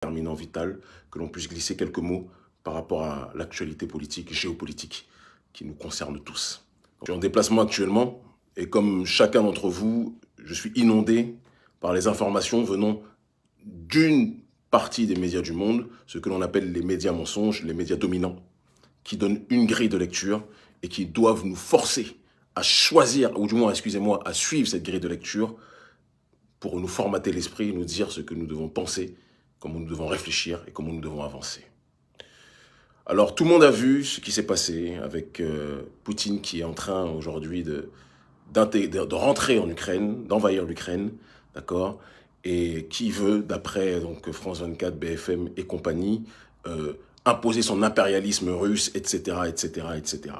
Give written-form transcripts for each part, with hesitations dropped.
déterminant vital que l'on puisse glisser quelques mots par rapport à l'actualité politique, géopolitique, qui nous concerne tous. Je suis en déplacement actuellement et comme chacun d'entre vous, je suis inondé par les informations venant d'une partie des médias du monde, ce que l'on appelle les médias mensonges, les médias dominants, qui donnent une grille de lecture et qui doivent nous forcer à choisir, ou du moins, excusez-moi, à suivre cette grille de lecture pour nous formater l'esprit et nous dire ce que nous devons penser, comment nous devons réfléchir et comment nous devons avancer. Alors, tout le monde a vu ce qui s'est passé avec Poutine qui est en train aujourd'hui de rentrer en Ukraine, d'envahir l'Ukraine, d'accord, et qui veut, d'après donc France 24, BFM et compagnie, imposer son impérialisme russe, etc., etc., etc.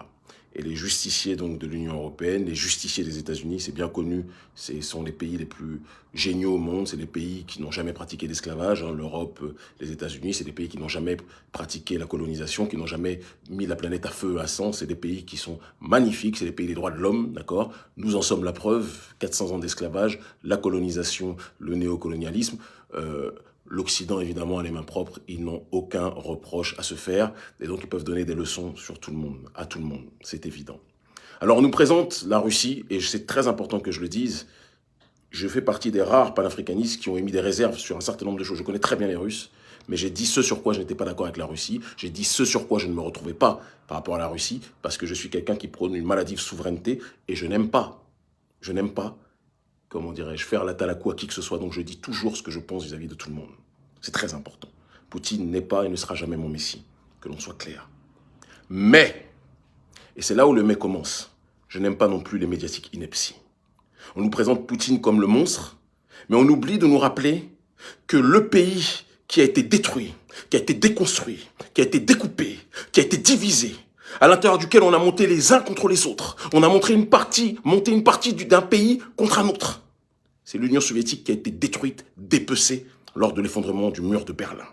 Et les justiciers donc de l'Union européenne, les justiciers des États-Unis, c'est bien connu, ce sont les pays les plus géniaux au monde, c'est les pays qui n'ont jamais pratiqué d'esclavage, hein, l'Europe, les États-Unis, c'est des pays qui n'ont jamais pratiqué la colonisation, qui n'ont jamais mis la planète à feu, à sang, c'est des pays qui sont magnifiques, c'est les pays des droits de l'homme, d'accord? Nous en sommes la preuve, 400 ans d'esclavage, la colonisation, le néocolonialisme, l'Occident, évidemment, a les mains propres, ils n'ont aucun reproche à se faire, et donc ils peuvent donner des leçons sur tout le monde, à tout le monde, c'est évident. Alors on nous présente la Russie, et c'est très important que je le dise, je fais partie des rares panafricanistes qui ont émis des réserves sur un certain nombre de choses. Je connais très bien les Russes, mais j'ai dit ce sur quoi je n'étais pas d'accord avec la Russie, j'ai dit ce sur quoi je ne me retrouvais pas par rapport à la Russie, parce que je suis quelqu'un qui prône une maladive souveraineté, et je n'aime pas, comment dirais-je, faire la talakou à qui que ce soit, donc je dis toujours ce que je pense vis-à-vis de tout le monde. C'est très important. Poutine n'est pas et ne sera jamais mon messie, que l'on soit clair. Mais, et c'est là où le mais commence, je n'aime pas non plus les médiatiques inepties. On nous présente Poutine comme le monstre, mais on oublie de nous rappeler que le pays qui a été détruit, qui a été déconstruit, qui a été découpé, qui a été divisé, à l'intérieur duquel on a monté les uns contre les autres. On a monté une partie d'un pays contre un autre. C'est l'Union soviétique qui a été détruite, dépecée lors de l'effondrement du mur de Berlin.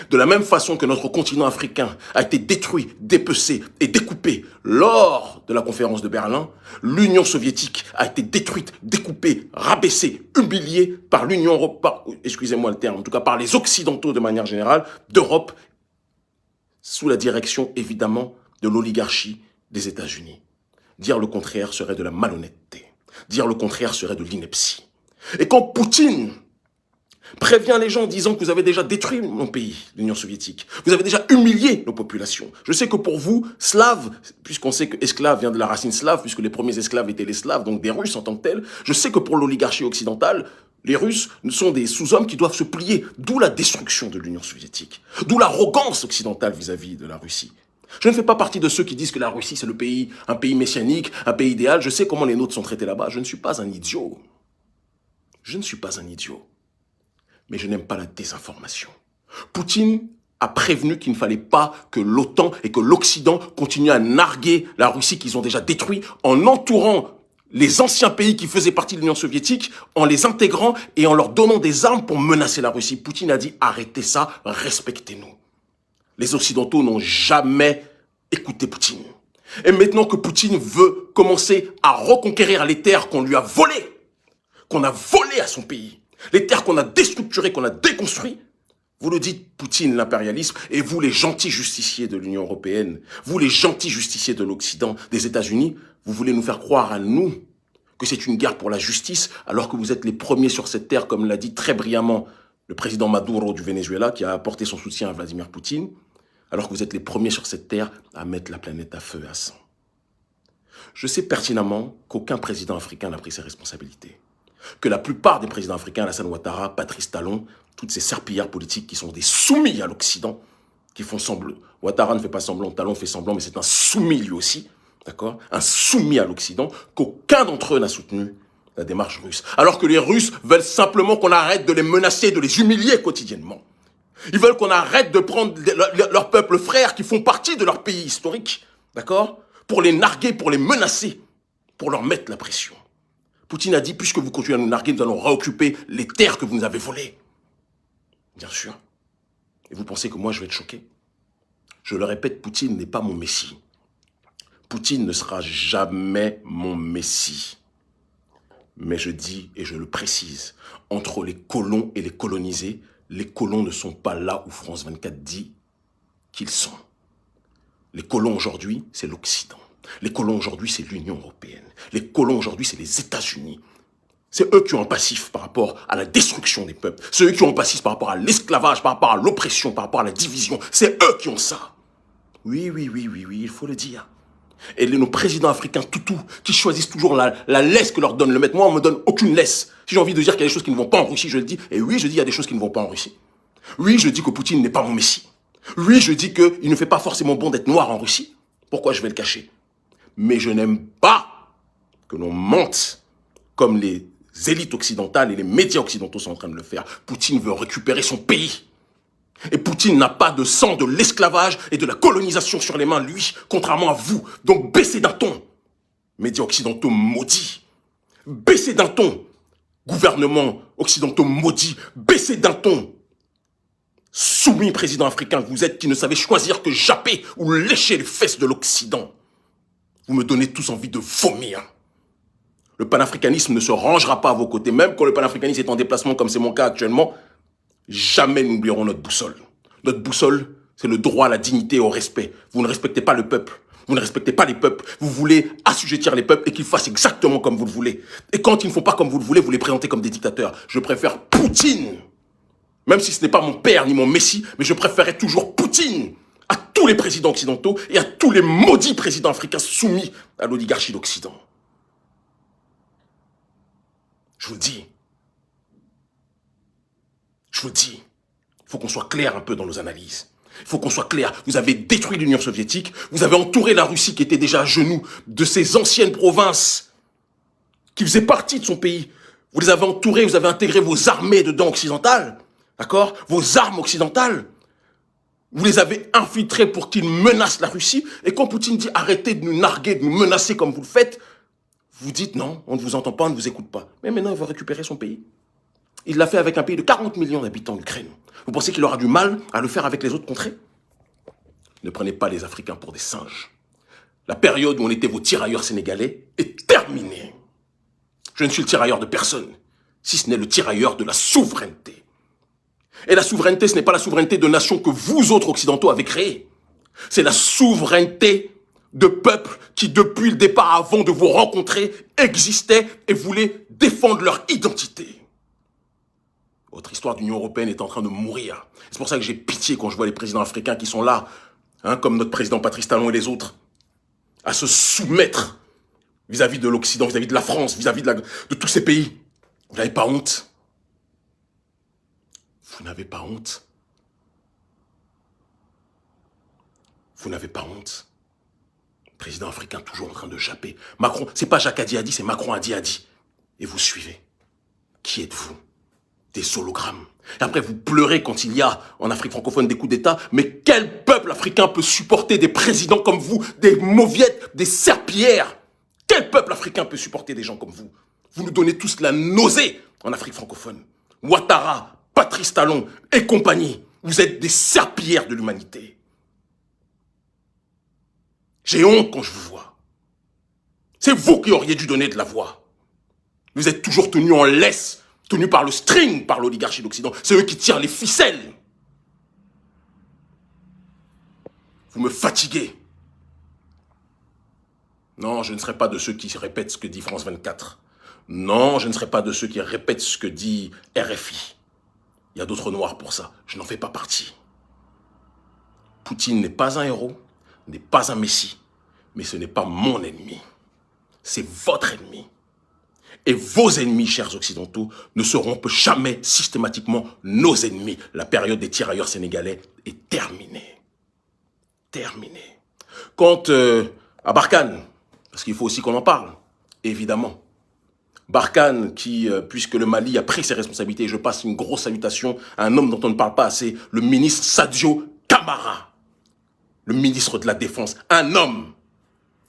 De la même façon que notre continent africain a été détruit, dépecé et découpé lors de la conférence de Berlin, l'Union soviétique a été détruite, découpée, rabaissée, humiliée par l'Union européenne, excusez-moi le terme, en tout cas par les Occidentaux de manière générale, d'Europe, sous la direction évidemment de l'oligarchie des États-Unis. Dire le contraire serait de la malhonnêteté. Dire le contraire serait de l'ineptie. Et quand Poutine prévient les gens en disant que vous avez déjà détruit mon pays, l'Union soviétique, vous avez déjà humilié nos populations. Je sais que pour vous, slaves, puisqu'on sait que esclave vient de la racine slave, puisque les premiers esclaves étaient les slaves, donc des Russes en tant que tels, je sais que pour l'oligarchie occidentale, les Russes sont des sous-hommes qui doivent se plier, d'où la destruction de l'Union soviétique, d'où l'arrogance occidentale vis-à-vis de la Russie. Je ne fais pas partie de ceux qui disent que la Russie c'est un pays messianique, un pays idéal. Je sais comment les nôtres sont traités là-bas. Je ne suis pas un idiot. Je ne suis pas un idiot. Mais je n'aime pas la désinformation. Poutine a prévenu qu'il ne fallait pas que l'OTAN et que l'Occident continuent à narguer la Russie qu'ils ont déjà détruite en entourant les anciens pays qui faisaient partie de l'Union soviétique, en les intégrant et en leur donnant des armes pour menacer la Russie. Poutine a dit « Arrêtez ça, respectez-nous ». Les Occidentaux n'ont jamais écouté Poutine. Et maintenant que Poutine veut commencer à reconquérir les terres qu'on lui a volées, qu'on a volées à son pays, les terres qu'on a déstructurées, qu'on a déconstruites, vous le dites Poutine, l'impérialisme, et vous les gentils justiciers de l'Union européenne, vous les gentils justiciers de l'Occident, des États-Unis, vous voulez nous faire croire à nous que c'est une guerre pour la justice, alors que vous êtes les premiers sur cette terre, comme l'a dit très brillamment le président Maduro du Venezuela, qui a apporté son soutien à Vladimir Poutine, alors que vous êtes les premiers sur cette terre à mettre la planète à feu et à sang. Je sais pertinemment qu'aucun président africain n'a pris ses responsabilités. Que la plupart des présidents africains, Alassane Ouattara, Patrice Talon, toutes ces serpillards politiques qui sont des soumis à l'Occident, qui font semblant. Ouattara ne fait pas semblant, Talon fait semblant, mais c'est un soumis lui aussi, d'accord? Un soumis à l'Occident, qu'aucun d'entre eux n'a soutenu la démarche russe. Alors que les Russes veulent simplement qu'on arrête de les menacer, de les humilier quotidiennement. Ils veulent qu'on arrête de prendre leurs peuples frères qui font partie de leur pays historique, d'accord, pour les narguer, pour les menacer, pour leur mettre la pression. Poutine a dit, puisque vous continuez à nous narguer, nous allons réoccuper les terres que vous nous avez volées. Bien sûr. Et vous pensez que moi, je vais être choqué? Je le répète, Poutine n'est pas mon messie. Poutine ne sera jamais mon messie. Mais je dis, et je le précise, entre les colons et les colonisés, Les colons ne sont pas là où France 24 dit qu'ils sont. Les colons aujourd'hui, c'est l'Occident. Les colons aujourd'hui, c'est l'Union européenne. Les colons aujourd'hui, c'est les États-Unis. C'est eux qui ont un passif par rapport à la destruction des peuples. C'est eux qui ont un passif par rapport à l'esclavage, par rapport à l'oppression, par rapport à la division. C'est eux qui ont ça. Oui, il faut le dire. Et nos présidents africains, qui choisissent toujours la laisse que leur donne le maître. Moi, on me donne aucune laisse. Si j'ai envie de dire qu'il y a des choses qui ne vont pas en Russie, je le dis. Et oui, je dis qu'il y a des choses qui ne vont pas en Russie. Oui, je dis que Poutine n'est pas mon messie. Oui, je dis qu'il ne fait pas forcément bon d'être noir en Russie. Pourquoi je vais le cacher? Mais je n'aime pas que l'on mente comme les élites occidentales et les médias occidentaux sont en train de le faire. Poutine veut récupérer son pays. Et Poutine n'a pas de sang de l'esclavage et de la colonisation sur les mains, lui, contrairement à vous. Donc baissez d'un ton, médias occidentaux maudits. Baissez d'un ton, gouvernements occidentaux maudits. Baissez d'un ton, soumis président africain que vous êtes, qui ne savez choisir que japper ou lécher les fesses de l'Occident. Vous me donnez tous envie de vomir. Le panafricanisme ne se rangera pas à vos côtés. Même quand le panafricanisme est en déplacement, comme c'est mon cas actuellement, jamais nous n'oublierons notre boussole. Notre boussole, c'est le droit à la dignité et au respect. Vous ne respectez pas le peuple. Vous ne respectez pas les peuples. Vous voulez assujettir les peuples et qu'ils fassent exactement comme vous le voulez. Et quand ils ne font pas comme vous le voulez, vous les présentez comme des dictateurs. Je préfère Poutine. Même si ce n'est pas mon père ni mon messie, mais je préférerais toujours Poutine à tous les présidents occidentaux et à tous les maudits présidents africains soumis à l'oligarchie d'Occident. Je vous le dis. Je vous le dis. Il faut qu'on soit clair un peu dans nos analyses. Il faut qu'on soit clair. Vous avez détruit l'Union soviétique. Vous avez entouré la Russie qui était déjà à genoux de ses anciennes provinces qui faisaient partie de son pays. Vous les avez entourés, vous avez intégré vos armées dedans occidentales. D'accord? Vos armes occidentales. Vous les avez infiltrées pour qu'ils menacent la Russie. Et quand Poutine dit arrêtez de nous narguer, de nous menacer comme vous le faites, vous dites non, on ne vous entend pas, on ne vous écoute pas. Mais maintenant, il va récupérer son pays. Il l'a fait avec un pays de 40 millions d'habitants, l'Ukraine. Vous pensez qu'il aura du mal à le faire avec les autres contrées? Ne prenez pas les Africains pour des singes. La période où on était vos tirailleurs sénégalais est terminée. Je ne suis le tirailleur de personne, si ce n'est le tirailleur de la souveraineté. Et la souveraineté, ce n'est pas la souveraineté de nations que vous autres occidentaux avez créées. C'est la souveraineté de peuples qui, depuis le départ, avant de vous rencontrer, existaient et voulaient défendre leur identité. Votre histoire d'Union européenne est en train de mourir. C'est pour ça que j'ai pitié quand je vois les présidents africains qui sont là, comme notre président Patrice Talon et les autres, à se soumettre vis-à-vis de l'Occident, vis-à-vis de la France, vis-à-vis de tous ces pays. Vous n'avez pas honte? Vous n'avez pas honte? Vous n'avez pas honte? Président africain toujours en train de japper. Macron, c'est pas Jacques Adi a dit, c'est Macron a dit. Et vous suivez. Qui êtes-vous? Des hologrammes. Et après, vous pleurez quand il y a en Afrique francophone des coups d'État. Mais quel peuple africain peut supporter des présidents comme vous, des mauviettes, des serpillères? Quel peuple africain peut supporter des gens comme vous? Vous nous donnez tous la nausée en Afrique francophone. Ouattara, Patrice Talon et compagnie. Vous êtes des serpillères de l'humanité. J'ai honte quand je vous vois. C'est vous qui auriez dû donner de la voix. Vous êtes toujours tenus en laisse, tenus par le string, par l'oligarchie d'Occident. C'est eux qui tirent les ficelles. Vous me fatiguez. Non, je ne serai pas de ceux qui répètent ce que dit France 24. Non, je ne serai pas de ceux qui répètent ce que dit RFI. Il y a d'autres noirs pour ça. Je n'en fais pas partie. Poutine n'est pas un héros, n'est pas un messie, mais ce n'est pas mon ennemi. C'est votre ennemi. Et vos ennemis, chers occidentaux, ne seront jamais systématiquement nos ennemis. La période des tirailleurs sénégalais est terminée. Terminée. Quant à Barkhane, parce qu'il faut aussi qu'on en parle, évidemment. Barkhane, qui, puisque le Mali a pris ses responsabilités, je passe une grosse salutation à un homme dont on ne parle pas assez, le ministre Sadio Camara, le ministre de la Défense, un homme,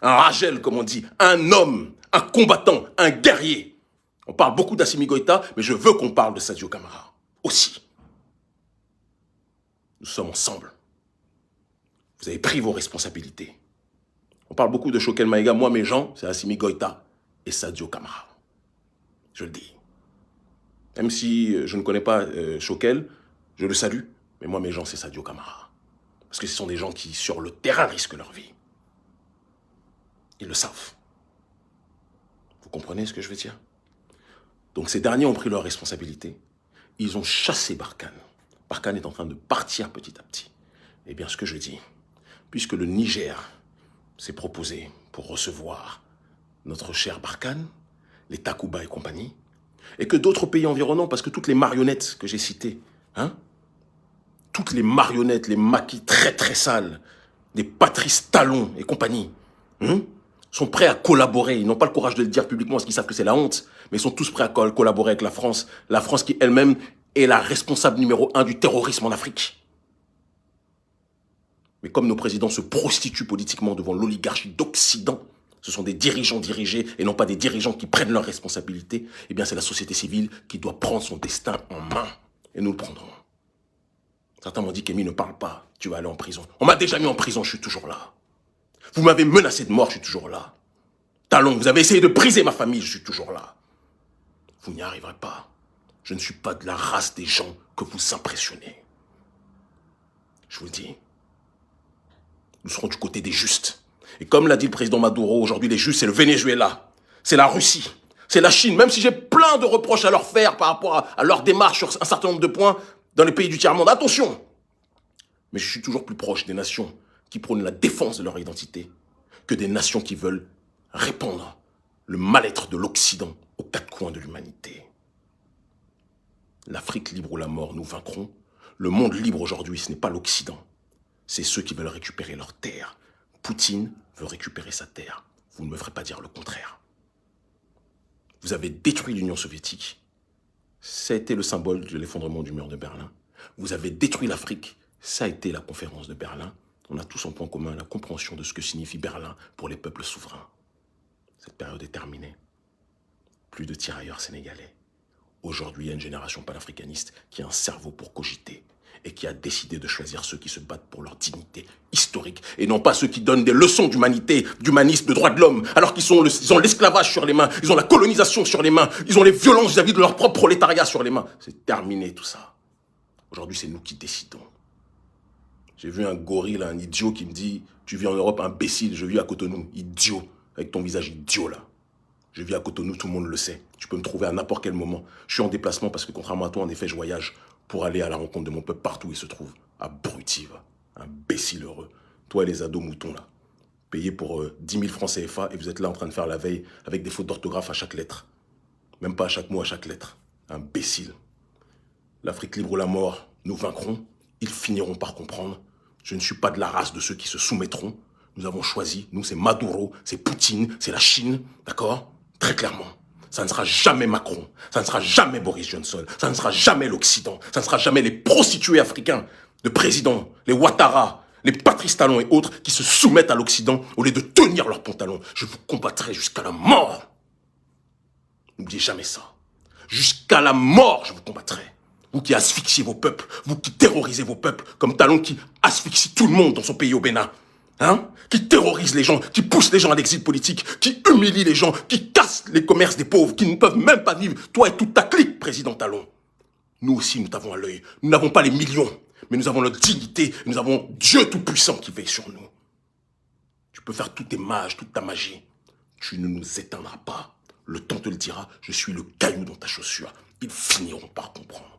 un Ragel comme on dit, un homme, un combattant, un guerrier. On parle beaucoup d'Assimi Goïta, mais je veux qu'on parle de Sadio Camara aussi. Nous sommes ensemble. Vous avez pris vos responsabilités. On parle beaucoup de Choguel Maïga. Moi, mes gens, c'est Assimi Goïta et Sadio Camara. Je le dis. Même si je ne connais pas Choguel, Je le salue, mais moi, mes gens, c'est Sadio Camara. Parce que ce sont des gens qui, sur le terrain, risquent leur vie. Ils le savent. Vous comprenez ce que je veux dire? Donc ces derniers ont pris leurs responsabilités. Ils ont chassé Barkhane. Barkhane est en train de partir petit à petit. Eh bien, ce que je dis, puisque le Niger s'est proposé pour recevoir notre cher Barkhane, les Takuba et compagnie, et que d'autres pays environnants, parce que toutes les marionnettes que j'ai citées, hein, toutes les marionnettes, les maquis très très sales, des Patrice Talon et compagnie, sont prêts à collaborer. Ils n'ont pas le courage de le dire publiquement parce qu'ils savent que c'est la honte, mais ils sont tous prêts à collaborer avec la France qui elle-même est la responsable numéro 1 du terrorisme en Afrique. Mais comme nos présidents se prostituent politiquement devant l'oligarchie d'Occident, ce sont des dirigeants dirigés et non pas des dirigeants qui prennent leurs responsabilités, eh bien c'est la société civile qui doit prendre son destin en main. Et nous le prendrons. Certains m'ont dit qu'Emile ne parle pas, tu vas aller en prison. On m'a déjà mis en prison, je suis toujours là. Vous m'avez menacé de mort, je suis toujours là. Talon, vous avez essayé de briser ma famille, je suis toujours là. Vous n'y arriverez pas. Je ne suis pas de la race des gens que vous impressionnez. Je vous le dis. Nous serons du côté des justes. Et comme l'a dit le président Maduro, aujourd'hui les justes, c'est le Venezuela, c'est la Russie, c'est la Chine. Même si j'ai plein de reproches à leur faire par rapport à leur démarche sur un certain nombre de points dans les pays du tiers-monde. Attention! Mais je suis toujours plus proche des nations qui prônent la défense de leur identité que des nations qui veulent répandre le mal-être de l'Occident aux quatre coins de l'humanité. L'Afrique libre ou la mort, nous vaincrons. Le monde libre aujourd'hui, ce n'est pas l'Occident. C'est ceux qui veulent récupérer leur terre. Poutine veut récupérer sa terre. Vous ne me ferez pas dire le contraire. Vous avez détruit l'Union soviétique. Ça a été le symbole de l'effondrement du mur de Berlin. Vous avez détruit l'Afrique. Ça a été la conférence de Berlin. On a tous en point commun la compréhension de ce que signifie Berlin pour les peuples souverains. Cette période est terminée. Plus de tirailleurs sénégalais. Aujourd'hui, il y a une génération panafricaniste qui a un cerveau pour cogiter et qui a décidé de choisir ceux qui se battent pour leur dignité historique et non pas ceux qui donnent des leçons d'humanité, d'humanisme, de droits de l'homme, alors qu'ils ont l'esclavage sur les mains, ils ont la colonisation sur les mains, ils ont les violences vis-à-vis de leur propre prolétariat sur les mains. C'est terminé tout ça. Aujourd'hui, c'est nous qui décidons. J'ai vu un gorille, un idiot qui me dit « Tu vis en Europe, imbécile, je vis à Cotonou, idiot, avec ton visage idiot là. » Je vis à Cotonou, tout le monde le sait. Tu peux me trouver à n'importe quel moment. Je suis en déplacement parce que contrairement à toi, en effet, je voyage pour aller à la rencontre de mon peuple partout où il se trouve. Abruti, va. Imbécile heureux. Toi et les ados moutons là. Payés pour 10 000 francs CFA et vous êtes là en train de faire la veille avec des fautes d'orthographe à chaque lettre. Même pas à chaque mot, à chaque lettre. Imbécile. L'Afrique libre ou la mort, nous vaincrons. Ils finiront par comprendre. Je ne suis pas de la race de ceux qui se soumettront. Nous avons choisi, nous c'est Maduro, c'est Poutine, c'est la Chine, d'accord? Très clairement. Ça ne sera jamais Macron, ça ne sera jamais Boris Johnson, ça ne sera jamais l'Occident, ça ne sera jamais les prostituées africains de présidents, les Ouattara, les Patrice Talon et autres qui se soumettent à l'Occident au lieu de tenir leurs pantalons. Je vous combattrai jusqu'à la mort. N'oubliez jamais ça. Jusqu'à la mort, je vous combattrai. Vous qui asphyxiez vos peuples, vous qui terrorisez vos peuples, comme Talon qui asphyxie tout le monde dans son pays au Bénin. Hein? Qui terrorise les gens, qui pousse les gens à l'exil politique, qui humilie les gens, qui casse les commerces des pauvres, qui ne peuvent même pas vivre, toi et toute ta clique, président Talon. Nous aussi, nous t'avons à l'œil. Nous n'avons pas les millions, mais nous avons notre dignité, nous avons Dieu Tout-Puissant qui veille sur nous. Tu peux faire tous tes mages, toute ta magie. Tu ne nous éteindras pas. Le temps te le dira, je suis le caillou dans ta chaussure. Ils finiront par comprendre.